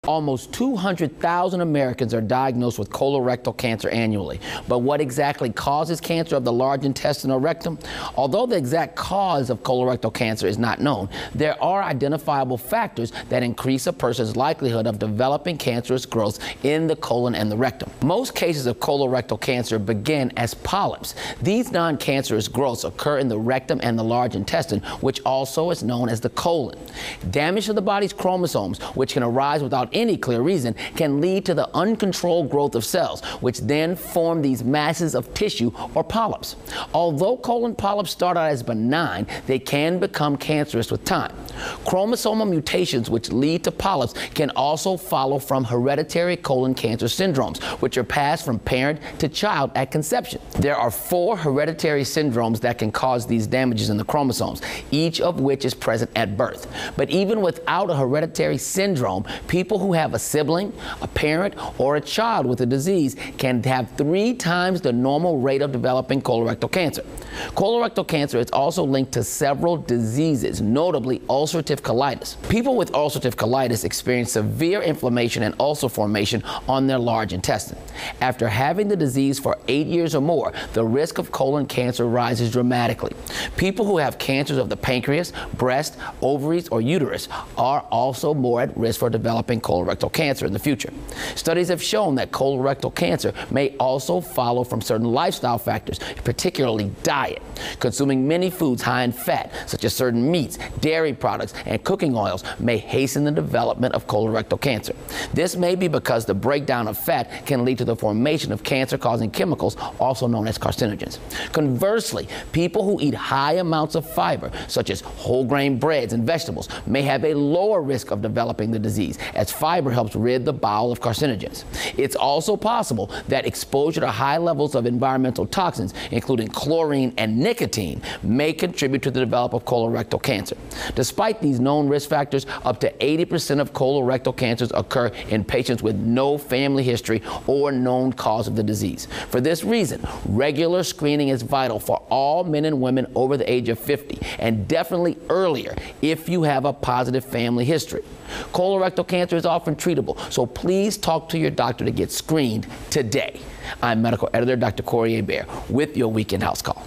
Almost 200,000 Americans are diagnosed with colorectal cancer annually. But what exactly causes cancer of the large intestine or rectum? Although the exact cause of colorectal cancer is not known, there are identifiable factors that increase a person's likelihood of developing cancerous growth in the colon and the rectum. Most cases of colorectal cancer begin as polyps. These non-cancerous growths occur in the rectum and the large intestine, which also is known as the colon. Damage to the body's chromosomes, which can arise without any clear reason, can lead to the uncontrolled growth of cells, which then form these masses of tissue or polyps. Although colon polyps start out as benign, they can become cancerous with time. Chromosomal mutations which lead to polyps can also follow from hereditary colon cancer syndromes, which are passed from parent to child at conception. There are 4 hereditary syndromes that can cause these damages in the chromosomes, each of which is present at birth. But even without a hereditary syndrome, people who have a sibling, a parent, or a child with a disease can have 3 times the normal rate of developing colorectal cancer. Colorectal cancer is also linked to several diseases, notably ulcerative colitis. People with ulcerative colitis experience severe inflammation and ulcer formation on their large intestine. After having the disease for 8 years or more, the risk of colon cancer rises dramatically. People who have cancers of the pancreas, breast, ovaries, or uterus are also more at risk for developing colorectal cancer in the future. Studies have shown that colorectal cancer may also follow from certain lifestyle factors, particularly diet. Consuming many foods high in fat, such as certain meats, dairy products, and cooking oils, may hasten the development of colorectal cancer. This may be because the breakdown of fat can lead to the formation of cancer-causing chemicals, also known as carcinogens. Conversely, people who eat high amounts of fiber, such as whole grain breads and vegetables, may have a lower risk of developing the disease, as fiber helps rid the bowel of carcinogens. It's also possible that exposure to high levels of environmental toxins, including chlorine and nicotine, may contribute to the development of colorectal cancer. Despite these known risk factors, up to 80% of colorectal cancers occur in patients with no family history or known cause of the disease. For this reason, regular screening is vital for all men and women over the age of 50, and definitely earlier if you have a positive family history. Colorectal cancer is often treatable, so please talk to your doctor to get screened today. I'm medical editor Dr. Corey Hebert with your Weekend House Call.